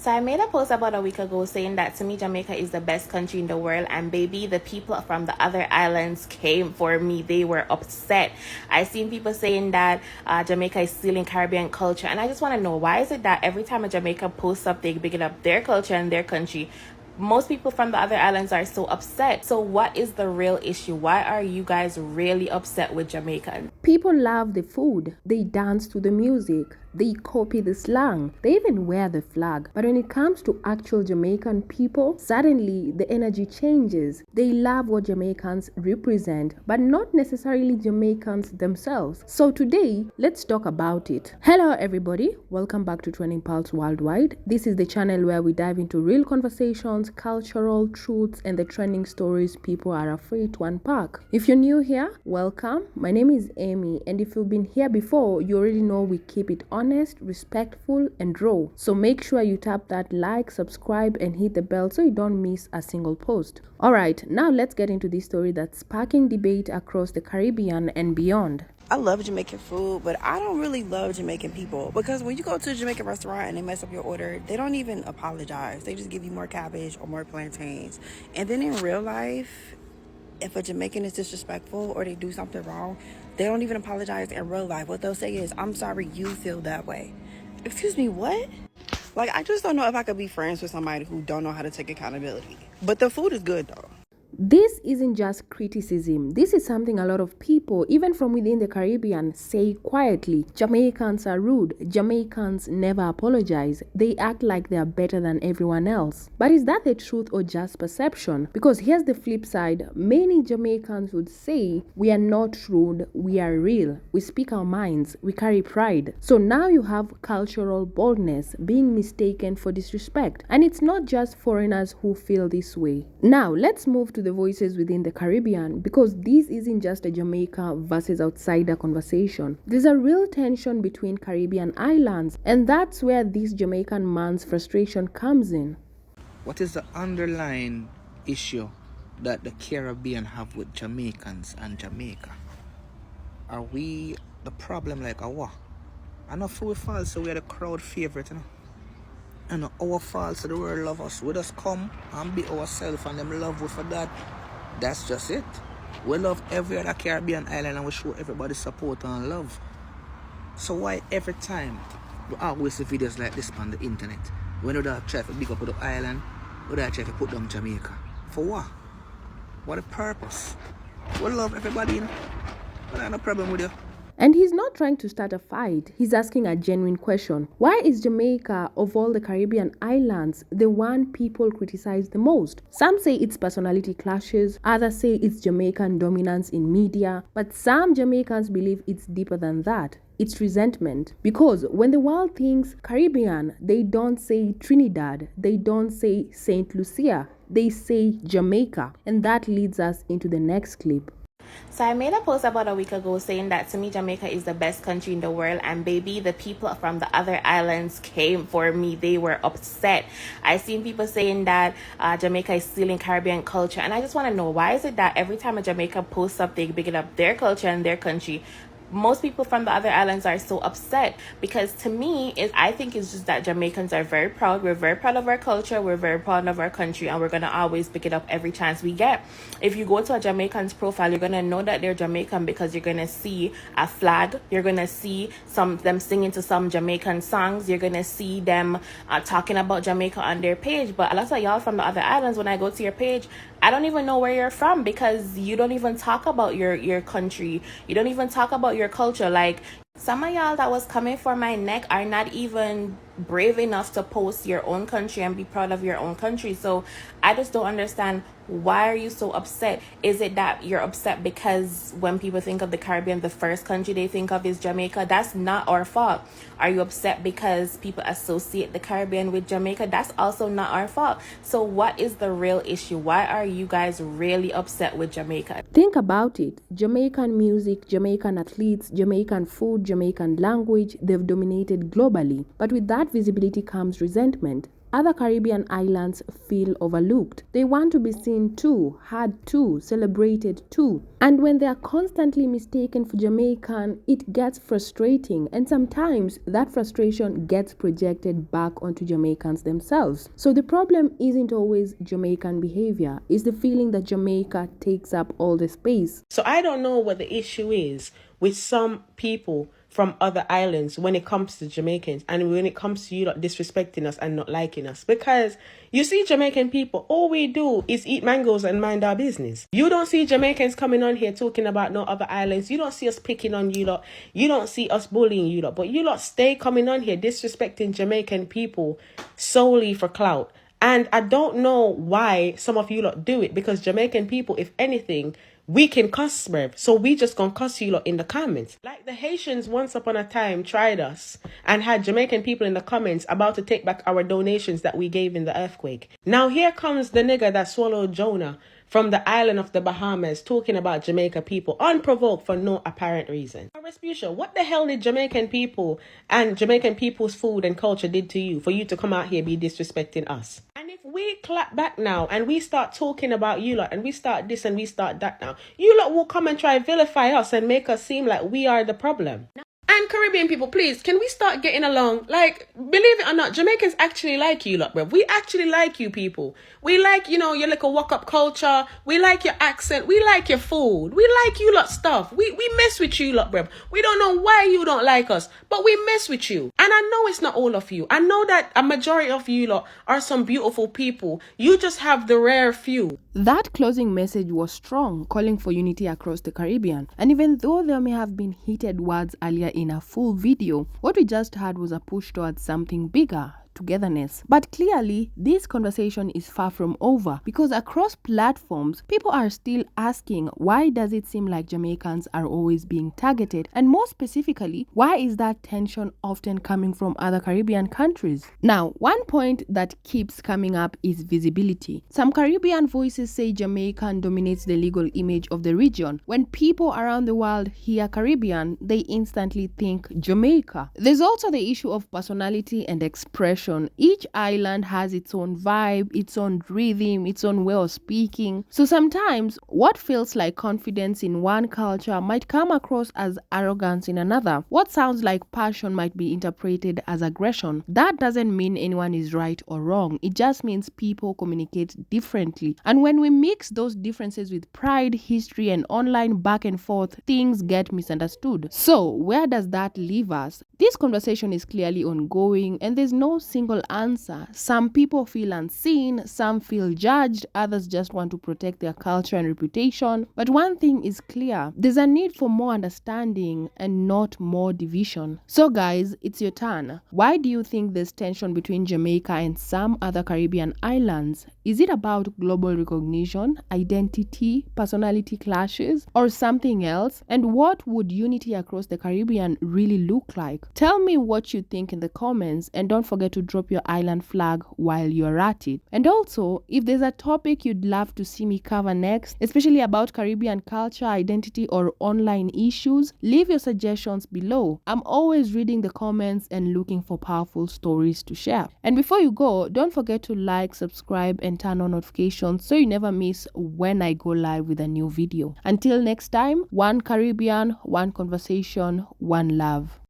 So I made a post about a week ago saying that to me Jamaica is the best country in the world, and baby, the people from the other islands came for me. They were upset. I seen people saying that Jamaica is stealing Caribbean culture, and I just want to know, why is it that every time a Jamaica posts something bigging up their culture and their country, most people from the other islands are so upset? So what is the real issue? Why are you guys really upset with Jamaica? People love the food, they dance to the music, they copy the slang, they even wear the flag. But when it comes to actual Jamaican people, suddenly the energy changes. They love what Jamaicans represent, but not necessarily Jamaicans themselves. So today, let's talk about it. Hello everybody, welcome back to Trending Pulse Worldwide. This is the channel where we dive into real conversations, cultural truths, and the trending stories people are afraid to unpack. If you're new here, welcome. My name is Amy, and if you've been here before, you already know we keep it honest, respectful, and raw. So make sure you tap that like, subscribe, and hit the bell so you don't miss a single post. Alright, now let's get into this story that's sparking debate across the Caribbean and beyond. I love Jamaican food, but I don't really love Jamaican people, because when you go to a Jamaican restaurant and they mess up your order, they don't even apologize. They just give you more cabbage or more plantains. And then in real life, if a Jamaican is disrespectful or they do something wrong, they don't even apologize in real life. What they'll say is, "I'm sorry you feel that way." Excuse me, what? Like, I just don't know if I could be friends with somebody who don't know how to take accountability. But the food is good though. This isn't just criticism. This is something a lot of people, even from within the Caribbean, say quietly. Jamaicans are rude. Jamaicans never apologize. They act like they are better than everyone else. But is that the truth or just perception? Because here's the flip side. Many Jamaicans would say, we are not rude, we are real. We speak our minds. We carry pride. So now you have cultural boldness being mistaken for disrespect. And it's not just foreigners who feel this way. Now, let's move to the voices within the Caribbean, because this isn't just a Jamaica versus outsider conversation. There's a real tension between Caribbean islands, and that's where this Jamaican man's frustration comes in. What is the underlying issue that the Caribbean have with Jamaicans and Jamaica? Are we the problem like a what? I know for we fall, so we are the crowd favorite, you know. And our fault, so the world love us. We just come and be ourselves, and them love us for that. That's just it. We love every other Caribbean island, and we show everybody support and love. So why every time we always see videos like this on the internet, when we don't try to big up the island, we don't try to put down Jamaica? For what? What a purpose? We love everybody, you know. We don't have no problem with you. And he's not trying to start a fight. He's asking a genuine question. Why is Jamaica, of all the Caribbean islands, the one people criticize the most? Some say it's personality clashes, others say it's Jamaican dominance in media, but some Jamaicans believe it's deeper than that. It's resentment. Because when the world thinks Caribbean, they don't say Trinidad, they don't say St. Lucia, they say Jamaica. And that leads us into the next clip. So I made a post about a week ago saying that to me Jamaica is the best country in the world, and baby, the people from the other islands came for me. They were upset. I seen people saying that Jamaica is stealing Caribbean culture, and I just want to know, why is it that every time a Jamaica posts something bigging up their culture and their country, most people from the other islands are so upset? Because to me, I think it's just that Jamaicans are very proud. We're very proud of our culture. We're very proud of our country, and we're going to always pick it up every chance we get. If you go to a Jamaican's profile, you're going to know that they're Jamaican because you're going to see a flag. You're going to see them singing to some Jamaican songs. You're going to see them talking about Jamaica on their page. But a lot of y'all from the other islands, when I go to your page, I don't even know where you're from, because you don't even talk about your country. You don't even talk about your culture. Like, some of y'all that was coming for my neck are not even brave enough to post your own country and be proud of your own country. So I just don't understand, why are you so upset? Is it that you're upset because when people think of the Caribbean, the first country they think of is Jamaica? That's not our fault. Are you upset because people associate the Caribbean with Jamaica? That's also not our fault. So what is the real issue? Why are you guys really upset with Jamaica? Think about it. Jamaican music, Jamaican athletes, Jamaican food, Jamaican language, they've dominated globally. But with that visibility comes resentment. other Caribbean islands feel overlooked. They want to be seen too, heard too, celebrated too. And when they are constantly mistaken for Jamaican, it gets frustrating, and sometimes that frustration gets projected back onto Jamaicans themselves. So the problem isn't always Jamaican behavior, it's the feeling that Jamaica takes up all the space. So I don't know what the issue is with some people from other islands when it comes to Jamaicans and when it comes to you lot disrespecting us and not liking us. Because you see Jamaican people, all we do is eat mangoes and mind our business. You don't see Jamaicans coming on here talking about no other islands. You don't see us picking on you lot. You don't see us bullying you lot. But you lot stay coming on here disrespecting Jamaican people solely for clout. And I don't know why some of you lot do it, because Jamaican people, if anything, we can cuss, bruv. So we just gonna cuss you lot in the comments. Like the Haitians once upon a time tried us and had Jamaican people in the comments about to take back our donations that we gave in the earthquake. Now here comes the nigga that swallowed Jonah from the island of the Bahamas talking about Jamaica people unprovoked for no apparent reason. Respucia, what the hell did Jamaican people and Jamaican people's food and culture did to you for you to come out here be disrespecting us? And if we clap back now and we start talking about you lot and we start this and we start that now, you lot will come and try vilify us and make us seem like we are the problem. And Caribbean people, please, can we start getting along? Like, believe it or not, Jamaicans actually like you lot, bro. We actually like you people. We like, you know, your little walk-up culture. We like your accent. We like your food. We like you lot stuff. We mess with you lot, bro. We don't know why you don't like us, but we mess with you. And I know it's not all of you. I know that a majority of you lot are some beautiful people. You just have the rare few. That closing message was strong, calling for unity across the Caribbean. And even though there may have been heated words earlier in a full video, what we just heard was a push towards something bigger. Togetherness. But clearly, this conversation is far from over, because across platforms, people are still asking, why does it seem like Jamaicans are always being targeted? And more specifically, why is that tension often coming from other Caribbean countries? Now, one point that keeps coming up is visibility. Some Caribbean voices say Jamaican dominates the legal image of the region. When people around the world hear Caribbean, they instantly think Jamaica. There's also the issue of personality and expression. Each island has its own vibe, its own rhythm, its own way of speaking. So sometimes what feels like confidence in one culture might come across as arrogance in another. What sounds like passion might be interpreted as aggression. That doesn't mean anyone is right or wrong. It just means people communicate differently. And when we mix those differences with pride, history, and online back and forth, things get misunderstood. So where does that leave us? This conversation is clearly ongoing, and there's no single answer. Some people feel unseen, some feel judged, others just want to protect their culture and reputation. But one thing is clear, there's a need for more understanding and not more division. So guys, it's your turn. Why do you think there's tension between Jamaica and some other Caribbean islands? Is it about global recognition, identity, personality clashes, or something else? And what would unity across the Caribbean really look like? Tell me what you think in the comments, and don't forget to drop your island flag while you're at it. And also, if there's a topic you'd love to see me cover next, especially about Caribbean culture, identity, or online issues, leave your suggestions below. I'm always reading the comments and looking for powerful stories to share. And before you go, don't forget to like, subscribe, and turn on notifications so you never miss when I go live with a new video. Until next time, one Caribbean, one conversation, one love.